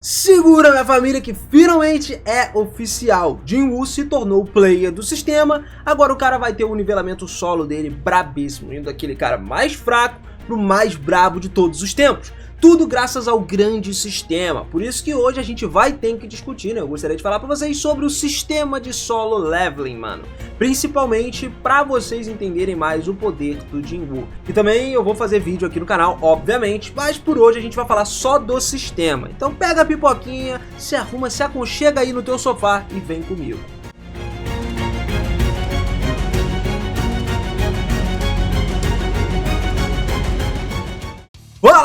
Segura, minha família, que finalmente é oficial. Jinwoo se tornou player do sistema. Agora o cara vai ter o nivelamento solo dele brabíssimo, indo daquele cara mais fraco pro mais brabo de todos os tempos. Tudo graças ao grande sistema. Por isso que hoje a gente vai ter que discutir, né? Eu gostaria de falar pra vocês sobre o sistema de solo leveling, mano. Principalmente pra vocês entenderem mais o poder do Jinwoo. E também eu vou fazer vídeo aqui no canal, obviamente, mas por hoje a gente vai falar só do sistema. Então pega a pipoquinha, se arruma, se aconchega aí no teu sofá e vem comigo.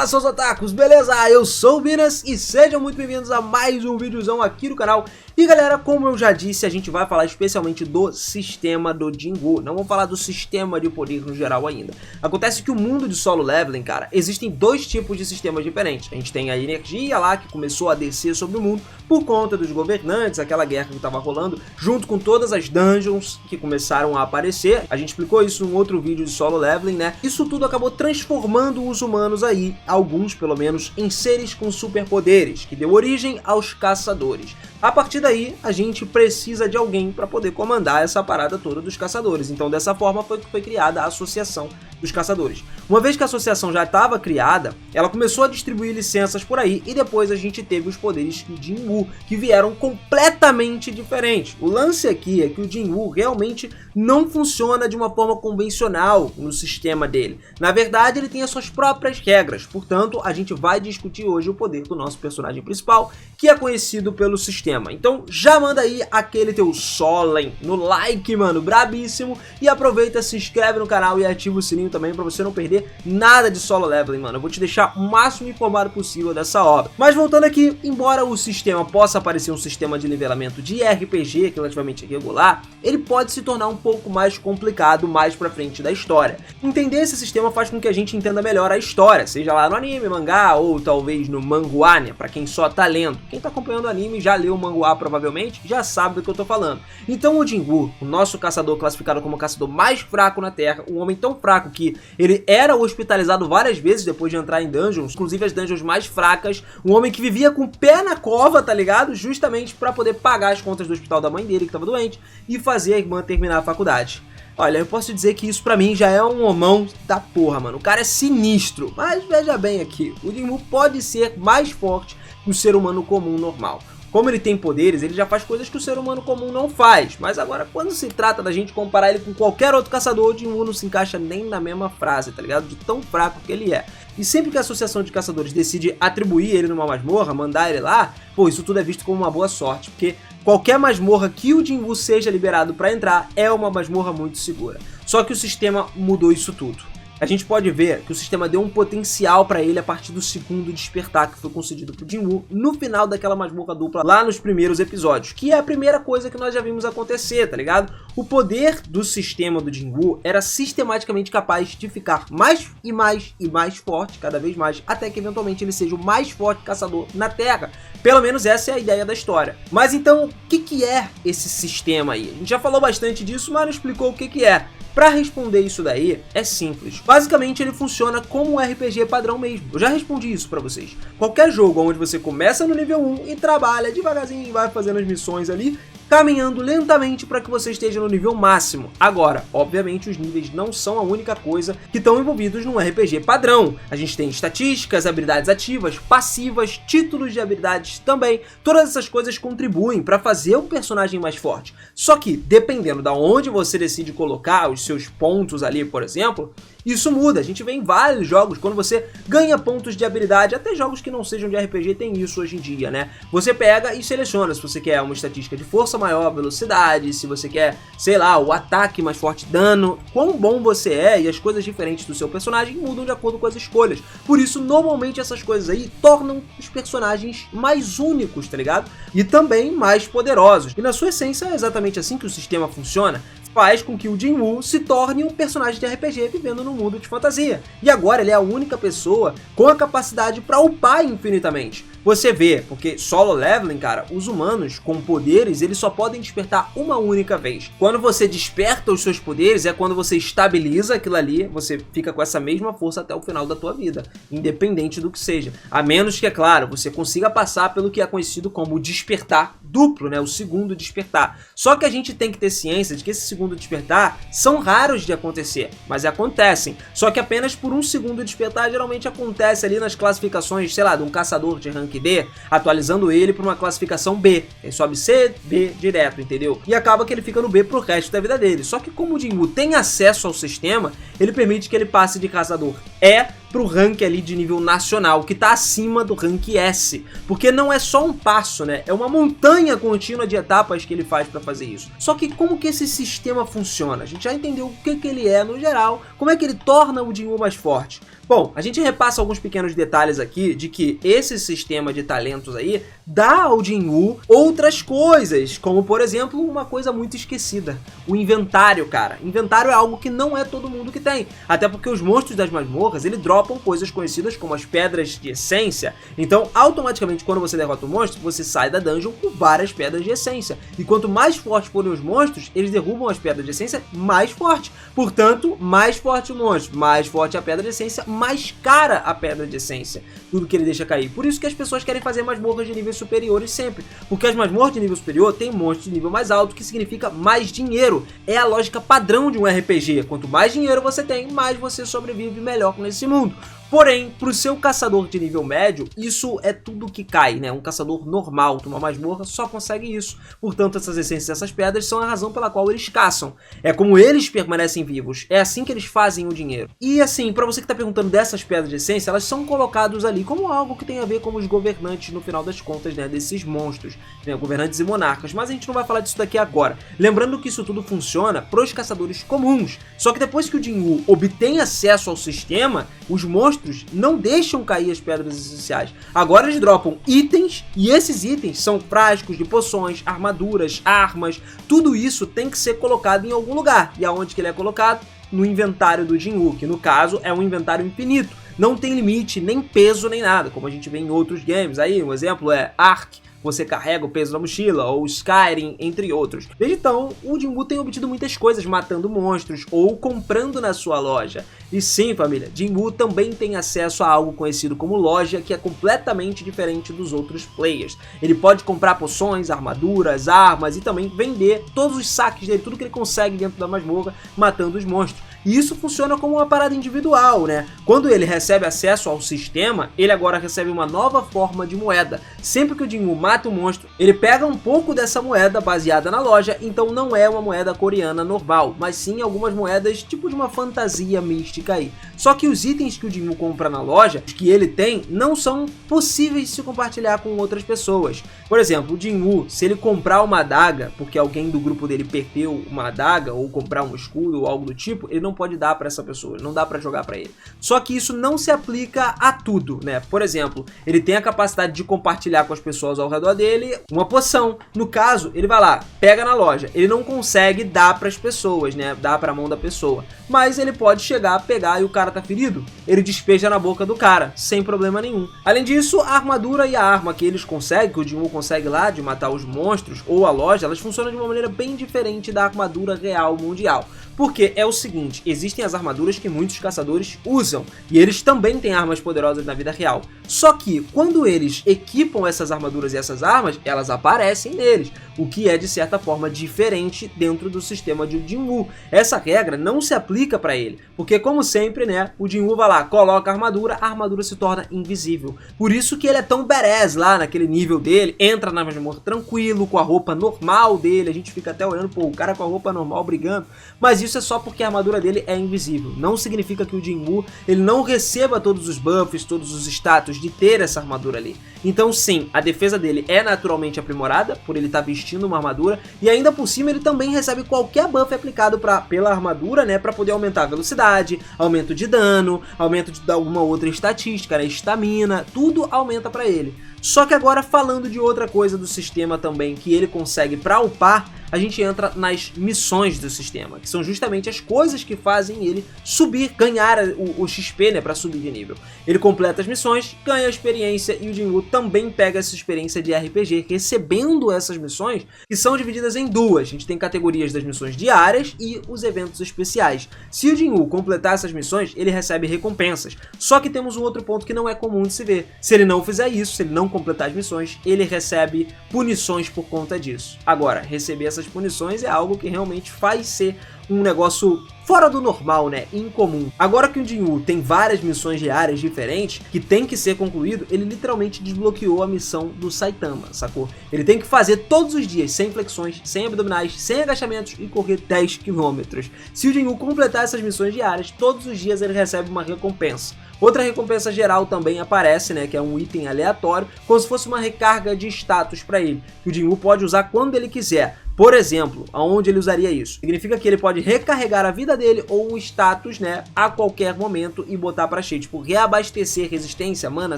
Fala, seus otakus, beleza? Eu sou o Minas e sejam muito bem-vindos a mais um videozão aqui no canal. E galera, como eu já disse, a gente vai falar especialmente do sistema do Jinwoo. Não vamos falar do sistema de poder no geral ainda. Acontece que o mundo de solo leveling, cara, existem dois tipos de sistemas diferentes. A gente tem a energia lá, que começou a descer sobre o mundo por conta dos governantes, aquela guerra que estava rolando, junto com todas as dungeons que começaram a aparecer. A gente explicou isso em um outro vídeo de solo leveling, né? Isso tudo acabou transformando os humanos aí, alguns pelo menos, em seres com superpoderes, que deu origem aos caçadores. A partir daí, a gente precisa de alguém para poder comandar essa parada toda dos caçadores. Então, dessa forma, foi criada a Associação dos Caçadores. Uma vez que a associação já estava criada, ela começou a distribuir licenças por aí e depois a gente teve os poderes do Jinwoo, que vieram completamente diferentes. O lance aqui é que o Jinwoo realmente não funciona de uma forma convencional no sistema dele. Na verdade, ele tem as suas próprias regras. Portanto, a gente vai discutir hoje o poder do nosso personagem principal, que é conhecido pelo sistema. Então já manda aí aquele teu solen no like, mano, brabíssimo, e aproveita, se inscreve no canal e ativa o sininho também pra você não perder nada de solo leveling, mano. Eu vou te deixar o máximo informado possível dessa obra. Mas voltando aqui, embora o sistema possa parecer um sistema de nivelamento de RPG, que é relativamente regular, ele pode se tornar um pouco mais complicado mais pra frente da história. Entender esse sistema faz com que a gente entenda melhor a história, seja lá no anime, mangá ou talvez no manhwa, né, pra quem só tá lendo. Quem tá acompanhando o anime já leu o manhwa provavelmente, já sabe do que eu tô falando. Então o Jinwoo, o nosso caçador classificado como o caçador mais fraco na Terra, um homem tão fraco que ele era hospitalizado várias vezes depois de entrar em dungeons, inclusive as dungeons mais fracas, um homem que vivia com o pé na cova, tá ligado? Justamente pra poder pagar as contas do hospital da mãe dele, que tava doente, e fazer a irmã terminar a faculdade. Olha, eu posso dizer que isso pra mim já é um homão da porra, mano. O cara é sinistro, mas veja bem aqui, o Jinwoo pode ser mais forte que o ser humano comum normal. Como ele tem poderes, ele já faz coisas que o ser humano comum não faz. Mas agora, quando se trata da gente comparar ele com qualquer outro caçador, o Jinwoo não se encaixa nem na mesma frase, tá ligado? De tão fraco que ele é. E sempre que a Associação de Caçadores decide atribuir ele numa masmorra, mandar ele lá, pô, isso tudo é visto como uma boa sorte. Porque qualquer masmorra que o Jinwoo seja liberado pra entrar é uma masmorra muito segura. Só que o sistema mudou isso tudo. A gente pode ver que o sistema deu um potencial pra ele a partir do segundo despertar que foi concedido pro Jinwoo no final daquela masmorra dupla lá nos primeiros episódios, que é a primeira coisa que nós já vimos acontecer, tá ligado? O poder do sistema do Jinwoo era sistematicamente capaz de ficar mais e mais e mais forte, cada vez mais, até que eventualmente ele seja o mais forte caçador na Terra. Pelo menos essa é a ideia da história. Mas então, o que é esse sistema aí? A gente já falou bastante disso, mas não explicou o que é. Pra responder isso daí, é simples. Basicamente, ele funciona como um RPG padrão mesmo. Eu já respondi isso pra vocês. Qualquer jogo onde você começa no nível 1 e trabalha devagarzinho e vai fazendo as missões ali, caminhando lentamente para que você esteja no nível máximo. Agora, obviamente, os níveis não são a única coisa que estão envolvidos num RPG padrão. A gente tem estatísticas, habilidades ativas, passivas, títulos de habilidades também. Todas essas coisas contribuem para fazer o personagem mais forte. Só que, dependendo de onde você decide colocar os seus pontos ali, por exemplo, isso muda. A gente vê em vários jogos, quando você ganha pontos de habilidade, até jogos que não sejam de RPG tem isso hoje em dia, né? Você pega e seleciona se você quer uma estatística de força maior, velocidade, se você quer, sei lá, o ataque mais forte, dano, quão bom você é, e as coisas diferentes do seu personagem mudam de acordo com as escolhas. Por isso, normalmente essas coisas aí tornam os personagens mais únicos, tá ligado? E também mais poderosos. E na sua essência é exatamente assim que o sistema funciona. Faz com que o Jinwoo se torne um personagem de RPG vivendo num mundo de fantasia. E agora ele é a única pessoa com a capacidade para upar infinitamente. você vê, porque solo leveling, cara, os humanos com poderes, eles só podem despertar uma única vez. Quando você desperta os seus poderes, é quando você estabiliza aquilo ali, você fica com essa mesma força até o final da tua vida, independente do que seja. A menos que, é claro, você consiga passar pelo que é conhecido como despertar duplo, né? O segundo despertar. Só que a gente tem que ter ciência de que esse segundo despertar são raros de acontecer, mas acontecem. Só que apenas por um segundo despertar geralmente acontece ali nas classificações, sei lá, de um caçador de rank D, atualizando ele para uma classificação B. Ele sobe C, B direto, entendeu? E acaba que ele fica no B pro resto da vida dele. Só que como o Jinwoo tem acesso ao sistema, ele permite que ele passe de caçador E pro rank ali de nível nacional, que tá acima do rank S, porque não é só um passo, né? É uma montanha contínua de etapas que ele faz para fazer isso. Só que como que esse sistema funciona? A gente já entendeu o que ele é no geral, como é que ele torna o Jinwoo mais forte. Bom, a gente repassa alguns pequenos detalhes aqui de que esse sistema de talentos aí dá ao Jinwoo outras coisas, como por exemplo, uma coisa muito esquecida, o inventário, cara. Inventário é algo que não é todo mundo que tem, até porque os monstros das masmorras, ele dropam coisas conhecidas como as pedras de essência, então automaticamente quando você derrota o monstro, você sai da dungeon com várias pedras de essência, e quanto mais fortes forem os monstros, eles derrubam as pedras de essência mais forte, portanto, mais forte o monstro, mais forte a pedra de essência, mais cara a pedra de essência, tudo que ele deixa cair. Por isso que as pessoas querem fazer masmorras de níveis superiores sempre, porque as masmorras de nível superior tem monstros de nível mais alto, que significa mais dinheiro. É a lógica padrão de um RPG, quanto mais dinheiro você tem, mais você sobrevive melhor nesse mundo. Porém, para o seu caçador de nível médio, isso é tudo que cai, né? Um caçador normal de uma masmorra só consegue isso. Portanto, essas essências, essas pedras são a razão pela qual eles caçam. É como eles permanecem vivos. É assim que eles fazem o dinheiro. E assim, para você que está perguntando dessas pedras de essência, elas são colocadas ali como algo que tem a ver com os governantes no final das contas, né? Desses monstros, né? Governantes e monarcas. Mas a gente não vai falar disso daqui agora. Lembrando que isso tudo funciona para os caçadores comuns. Só que depois que o Jinwoo obtém acesso ao sistema, os monstros não deixam cair as pedras essenciais. Agora eles dropam itens, e esses itens são frascos de poções, armaduras, armas, tudo isso tem que ser colocado em algum lugar. E aonde que ele é colocado? No inventário do Jinwoo, que no caso é um inventário infinito. Não tem limite, nem peso, nem nada, como a gente vê em outros games. Aí um exemplo é Ark, você carrega o peso na mochila, ou Skyrim, entre outros. Desde então, o Jinwoo tem obtido muitas coisas matando monstros ou comprando na sua loja. E sim, família, Jinwoo também tem acesso a algo conhecido como loja, que é completamente diferente dos outros players. Ele pode comprar poções, armaduras, armas e também vender todos os saques dele, tudo que ele consegue dentro da masmorra, matando os monstros. E isso funciona como uma parada individual, né? Quando ele recebe acesso ao sistema, ele agora recebe uma nova forma de moeda. Sempre que o Jinwoo mata o monstro, ele pega um pouco dessa moeda baseada na loja, então não é uma moeda coreana normal, mas sim algumas moedas tipo de uma fantasia mística aí. Só que os itens que o Jinwoo compra na loja, os que ele tem, não são possíveis de se compartilhar com outras pessoas. Por exemplo, o Jinwoo, se ele comprar uma adaga, porque alguém do grupo dele perdeu uma adaga, ou comprar um escudo ou algo do tipo, ele não pode dar para essa pessoa, não dá para jogar para ele. Só que isso não se aplica a tudo, né? Por exemplo, ele tem a capacidade de compartilhar com as pessoas ao redor dele uma poção. No caso, ele vai lá, pega na loja, ele não consegue dar para as pessoas, né? Dar para a mão da pessoa, mas ele pode chegar, pegar e o cara tá ferido, ele despeja na boca do cara, sem problema nenhum. Além disso, a armadura e a arma que eles conseguem, que o Jinwoo consegue lá de matar os monstros, ou a loja, elas funcionam de uma maneira bem diferente da armadura real mundial. Porque é o seguinte, existem as armaduras que muitos caçadores usam, e eles também têm armas poderosas na vida real. Só que, quando eles equipam essas armaduras e essas armas, elas aparecem neles, o que é de certa forma diferente dentro do sistema de Jinwoo. Essa regra não se aplica para ele, porque como sempre, né, o Jinwoo vai lá, coloca a armadura se torna invisível. Por isso que ele é tão badass lá naquele nível dele, entra na masmorra tranquilo, com a roupa normal dele, a gente fica até olhando, pô, o cara com a roupa normal brigando, mas isso é só porque a armadura dele é invisível. Não significa que o Jinwoo ele não receba todos os buffs, todos os status de ter essa armadura ali. Então sim, a defesa dele é naturalmente aprimorada, por ele estar vestindo uma armadura, e ainda por cima ele também recebe qualquer buff aplicado pela armadura, né, para poder aumentar a velocidade, aumento de dano, aumento de alguma outra estatística, né, estamina, tudo aumenta para ele. Só que agora, falando de outra coisa do sistema também que ele consegue para upar, a gente entra nas missões do sistema, que são justamente as coisas que fazem ele subir, ganhar o XP, né, para subir de nível. Ele completa as missões, ganha a experiência, e o Jinwoo também pega essa experiência de RPG, recebendo essas missões, que são divididas em duas. A gente tem categorias das missões diárias e os eventos especiais. Se o Jinwoo completar essas missões, ele recebe recompensas. Só que temos um outro ponto que não é comum de se ver. Se ele não fizer isso, se ele não completar as missões, ele recebe punições por conta disso. Agora, receber essas punições é algo que realmente faz ser um negócio fora do normal, né? Incomum. Agora que o Jinwoo tem várias missões diárias diferentes que tem que ser concluído, ele literalmente desbloqueou a missão do Saitama, sacou? Ele tem que fazer todos os dias 100 flexões, 100 abdominais, 100 agachamentos e correr 10 km. Se o Jinwoo completar essas missões diárias, todos os dias ele recebe uma recompensa. Outra recompensa geral também aparece, né, que é um item aleatório, como se fosse uma recarga de status para ele, que o Jinwoo pode usar quando ele quiser. Por exemplo, aonde ele usaria isso? Significa que ele pode recarregar a vida dele ou o status, né, a qualquer momento e botar pra cheio, tipo, reabastecer resistência, mana,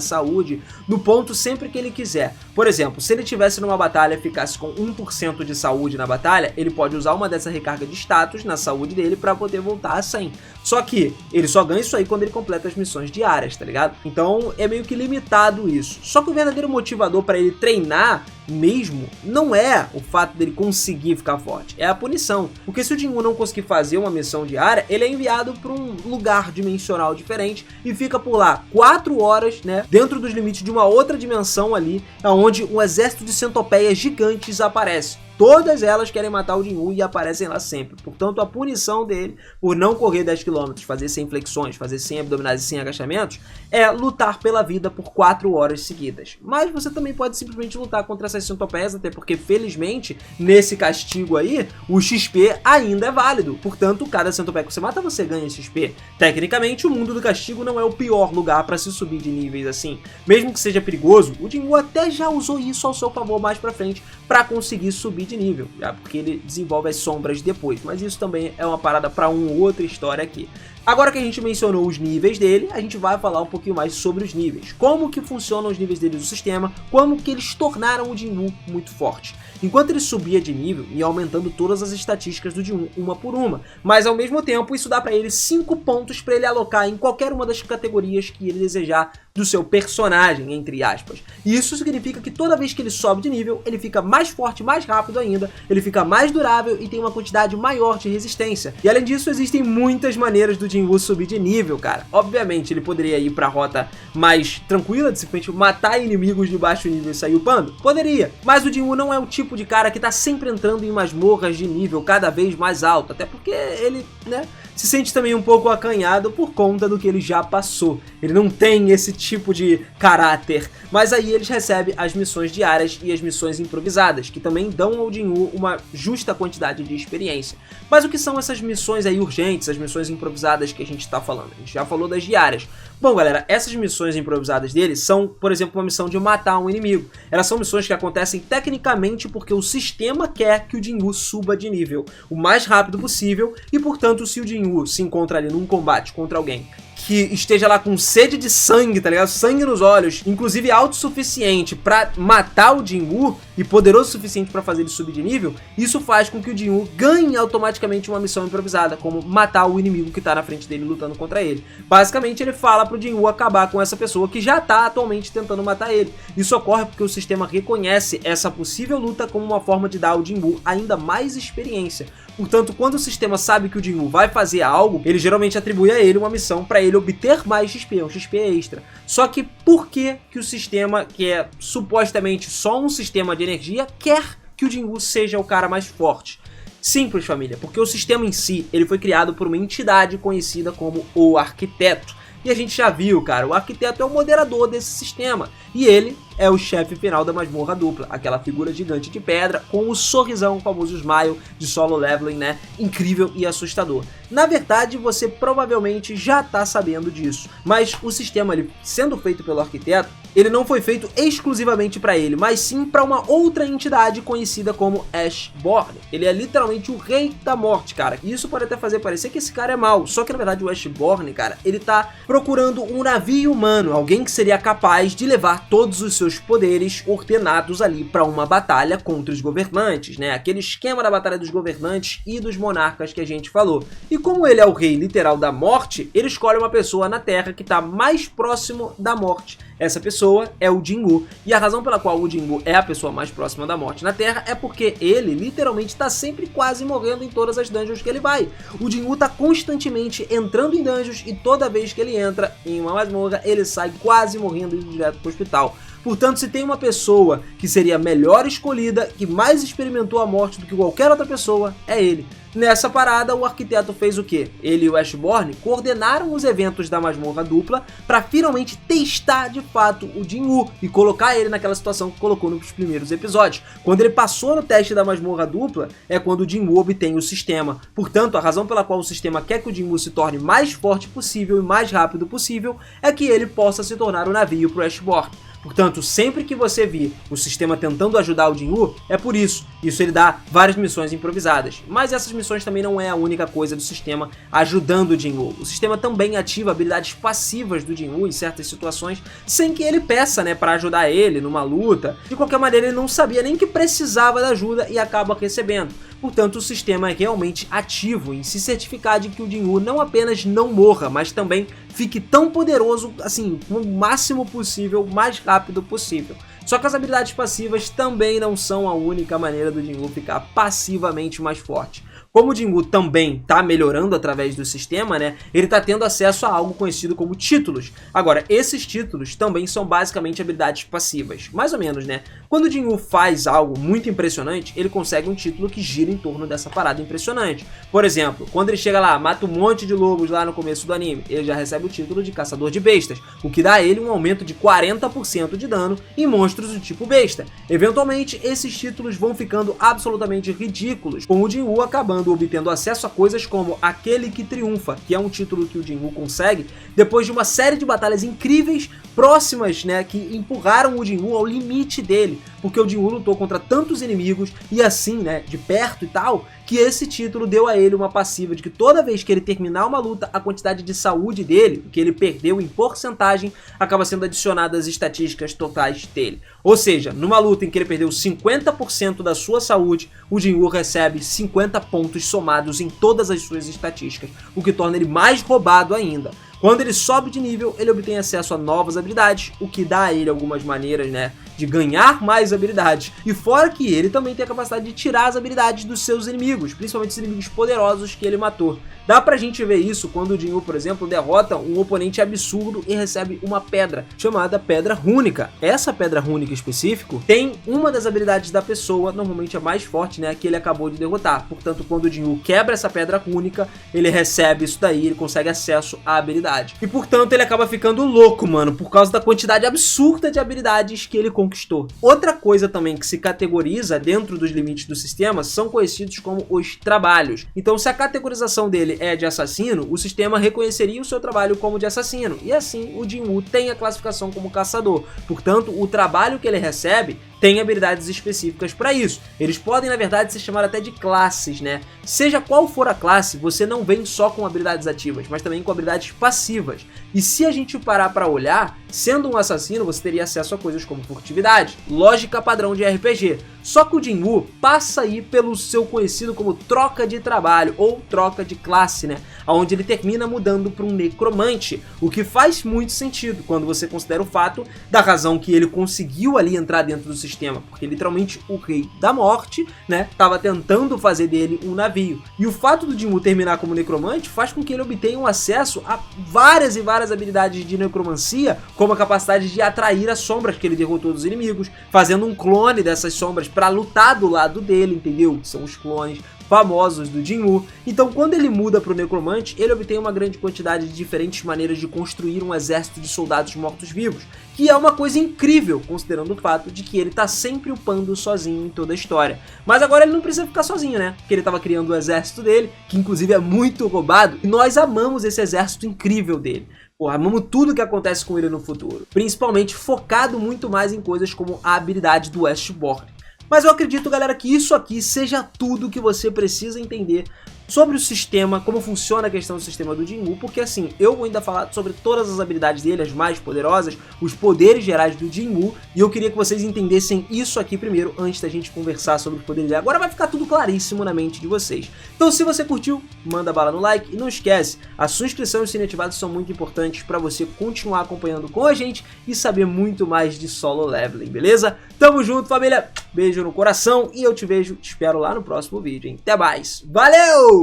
saúde, no ponto sempre que ele quiser. Por exemplo, se ele tivesse numa batalha e ficasse com 1% de saúde na batalha, ele pode usar uma dessa recarga de status na saúde dele pra poder voltar a 100. Só que ele só ganha isso aí quando ele completa as missões diárias, tá ligado? Então é meio que limitado isso. Só que o verdadeiro motivador pra ele treinar mesmo não é o fato dele conseguir ficar forte, é a punição. Porque se o Jinwoo não conseguir fazer uma missão diária, ele é enviado para um lugar dimensional diferente e fica por lá 4 horas, né, dentro dos limites de uma outra dimensão ali, onde um exército de centopeias gigantes aparece. Todas elas querem matar o Jinwoo e aparecem lá sempre. Portanto, a punição dele por não correr 10 km, fazer 100 flexões, fazer 100 abdominais e 100 agachamentos, é lutar pela vida por 4 horas seguidas. Mas você também pode simplesmente lutar contra essas centopeias, até porque, felizmente, nesse castigo aí, o XP ainda é válido. Portanto, cada centopeia que você mata, você ganha XP. Tecnicamente, o mundo do castigo não é o pior lugar para se subir de níveis assim. Mesmo que seja perigoso, o Jinwoo até já usou isso ao seu favor mais pra frente para conseguir subir de nível, já porque ele desenvolve as sombras depois, mas isso também é uma parada para uma outra história aqui. Agora que a gente mencionou os níveis dele, a gente vai falar um pouquinho mais sobre os níveis. Como que funcionam os níveis dele do sistema, como que eles tornaram o Jinwoo muito forte. Enquanto ele subia de nível, ia aumentando todas as estatísticas do Jinwoo, uma por uma, mas ao mesmo tempo isso dá para ele 5 pontos para ele alocar em qualquer uma das categorias que ele desejar do seu personagem, entre aspas. E isso significa que toda vez que ele sobe de nível, ele fica mais forte, mais rápido ainda, ele fica mais durável e tem uma quantidade maior de resistência. E além disso, existem muitas maneiras do Jinwoo subir de nível, cara. Obviamente, ele poderia ir pra rota mais tranquila, de simplesmente matar inimigos de baixo nível e sair upando? Poderia. Mas o Jinwoo não é o tipo de cara que tá sempre entrando em masmorras de nível cada vez mais alto, até porque ele, né, se sente também um pouco acanhado por conta do que ele já passou. Ele não tem esse tipo de caráter, mas aí eles recebem as missões diárias e as missões improvisadas, que também dão ao Jinwoo uma justa quantidade de experiência. Mas o que são essas missões aí urgentes, as missões improvisadas que a gente tá falando? A gente já falou das diárias. Bom, galera, essas missões improvisadas dele são, por exemplo, uma missão de matar um inimigo. Elas são missões que acontecem tecnicamente porque o sistema quer que o Jinwoo suba de nível o mais rápido possível e, portanto, se o Jinwoo se encontra ali num combate contra alguém que esteja lá com sede de sangue, tá ligado? Sangue nos olhos, inclusive autossuficiente pra matar o Jinwoo e poderoso o suficiente pra fazer ele subir de nível, isso faz com que o Jinwoo ganhe automaticamente uma missão improvisada, como matar o inimigo que tá na frente dele lutando contra ele. Basicamente, ele fala pro Jinwoo acabar com essa pessoa que já tá atualmente tentando matar ele. Isso ocorre porque o sistema reconhece essa possível luta como uma forma de dar ao Jinwoo ainda mais experiência. Portanto, quando o sistema sabe que o Jinwoo vai fazer algo, ele geralmente atribui a ele uma missão para ele obter mais XP, um XP extra. Só que por que o sistema, que é supostamente só um sistema de energia, quer que o Jinwoo seja o cara mais forte? Simples, família, porque o sistema em si, ele foi criado por uma entidade conhecida como o Arquiteto. E a gente já viu, cara, o Arquiteto é o moderador desse sistema. E ele é o chefe final da masmorra dupla, aquela figura gigante de pedra com o sorrisão, o famoso smile de solo leveling, né? Incrível e assustador. Na verdade, você provavelmente já tá sabendo disso, mas o sistema, ele, sendo feito pelo Arquiteto, ele não foi feito exclusivamente para ele, mas sim para uma outra entidade conhecida como Ashborn. Ele é literalmente o rei da morte, cara. E isso pode até fazer parecer que esse cara é mau, só que na verdade o Ashborn, cara, ele tá procurando um navio humano, alguém que seria capaz de levar todos os seus poderes ordenados ali para uma batalha contra os governantes, né? Aquele esquema da batalha dos governantes e dos monarcas que a gente falou. E como ele é o rei literal da morte, ele escolhe uma pessoa na Terra que tá mais próximo da morte. Essa pessoa é o Jinwoo, e a razão pela qual o Jinwoo é a pessoa mais próxima da morte na Terra é porque ele literalmente está sempre quase morrendo em todas as dungeons que ele vai. O Jinwoo está constantemente entrando em dungeons e toda vez que ele entra em uma masmorra ele sai quase morrendo e indo direto para o hospital. Portanto, se tem uma pessoa que seria melhor escolhida, que mais experimentou a morte do que qualquer outra pessoa, é ele. Nessa parada, o arquiteto fez o quê? Ele e o Ashborn coordenaram os eventos da masmorra dupla para finalmente testar de fato o Jinwoo e colocar ele naquela situação que colocou nos primeiros episódios. Quando ele passou no teste da masmorra dupla, é quando o Jinwoo obtém o sistema. Portanto, a razão pela qual o sistema quer que o Jinwoo se torne mais forte possível e mais rápido possível é que ele possa se tornar o navio para o Ashborn. Portanto, sempre que você vir o sistema tentando ajudar o Jinwoo, é por isso. Isso ele dá várias missões improvisadas. Mas essas missões também não é a única coisa do sistema ajudando o Jinwoo. O sistema também ativa habilidades passivas do Jinwoo em certas situações, sem que ele peça, né, para ajudar ele numa luta. De qualquer maneira, ele não sabia nem que precisava da ajuda e acaba recebendo. Portanto, o sistema é realmente ativo em se certificar de que o Jinwoo não apenas não morra, mas também fique tão poderoso, assim, o máximo possível, mais rápido possível. Só que as habilidades passivas também não são a única maneira do Jinwoo ficar passivamente mais forte. Como o Jinwoo também está melhorando através do sistema, né, ele está tendo acesso a algo conhecido como títulos. Agora, esses títulos também são basicamente habilidades passivas, mais ou menos, né? Quando o Jinwoo faz algo muito impressionante, ele consegue um título que gira em torno dessa parada impressionante. Por exemplo, quando ele chega lá, mata um monte de lobos lá no começo do anime, ele já recebe o título de Caçador de Bestas, o que dá a ele um aumento de 40% de dano em monstros do tipo besta. Eventualmente, esses títulos vão ficando absolutamente ridículos, com o Jinwoo acabando obtendo acesso a coisas como Aquele que Triunfa, que é um título que o Jinwoo consegue depois de uma série de batalhas incríveis próximas, né, que empurraram o Jinwoo ao limite dele, porque o Jinwoo lutou contra tantos inimigos e assim, né, de perto e tal, que esse título deu a ele uma passiva de que toda vez que ele terminar uma luta, a quantidade de saúde dele, o que ele perdeu em porcentagem, acaba sendo adicionada às estatísticas totais dele. Ou seja, numa luta em que ele perdeu 50% da sua saúde, o Jinwoo recebe 50 pontos somados em todas as suas estatísticas, o que torna ele mais roubado ainda. Quando ele sobe de nível, ele obtém acesso a novas habilidades, o que dá a ele algumas maneiras, né, de ganhar mais habilidades. E fora que ele também tem a capacidade de tirar as habilidades dos seus inimigos, principalmente os inimigos poderosos que ele matou. Dá pra gente ver isso quando o Jinwoo, por exemplo, derrota um oponente absurdo e recebe uma pedra, chamada Pedra Rúnica. Essa Pedra Rúnica específico tem uma das habilidades da pessoa, normalmente a mais forte, né, que ele acabou de derrotar. Portanto, quando o Jinwoo quebra essa Pedra Rúnica, ele recebe isso daí, ele consegue acesso à habilidade. E portanto, ele acaba ficando louco, mano, por causa da quantidade absurda de habilidades que ele conquistou. Outra coisa também que se categoriza dentro dos limites do sistema são conhecidos como os trabalhos. Então, se a categorização dele é de assassino, o sistema reconheceria o seu trabalho como de assassino, e assim o Jinwoo tem a classificação como caçador. Portanto, o trabalho que ele recebe tem habilidades específicas para isso. Eles podem, na verdade, se chamar até de classes, né? Seja qual for a classe, você não vem só com habilidades ativas, mas também com habilidades passivas. E se a gente parar para olhar, sendo um assassino, você teria acesso a coisas como furtividade, lógica padrão de RPG. Só que o Jinwoo passa aí pelo seu conhecido como troca de trabalho, ou troca de classe, né? Onde ele termina mudando para um necromante, o que faz muito sentido quando você considera o fato da razão que ele conseguiu ali entrar dentro do sistema, porque literalmente o Rei da Morte, né, estava tentando fazer dele um navio. E o fato do Jinwoo terminar como necromante faz com que ele obtenha um acesso a várias e várias habilidades de necromancia, como a capacidade de atrair as sombras que ele derrotou dos inimigos, fazendo um clone dessas sombras para lutar do lado dele, entendeu? São os clones famosos do Jinwoo. Então, quando ele muda para o necromante, ele obtém uma grande quantidade de diferentes maneiras de construir um exército de soldados mortos-vivos, que é uma coisa incrível, considerando o fato de que ele tá sempre upando sozinho em toda a história. Mas agora ele não precisa ficar sozinho, né? Porque ele tava criando o exército dele, que inclusive é muito roubado, e nós amamos esse exército incrível dele. Porra, amamos tudo que acontece com ele no futuro, principalmente focado muito mais em coisas como a habilidade do Westborn. Mas eu acredito, galera, que isso aqui seja tudo que você precisa entender sobre o sistema, como funciona a questão do sistema do Jinwoo, porque assim, eu vou ainda falar sobre todas as habilidades dele, as mais poderosas, os poderes gerais do Jinwoo, e eu queria que vocês entendessem isso aqui primeiro, antes da gente conversar sobre os poderes dele. Agora vai ficar tudo claríssimo na mente de vocês. Então se você curtiu, manda bala no like, e não esquece, a sua inscrição e o sininho ativado são muito importantes para você continuar acompanhando com a gente e saber muito mais de solo leveling, beleza? Tamo junto, família! Beijo no coração e eu te espero lá no próximo vídeo, hein? Até mais, valeu!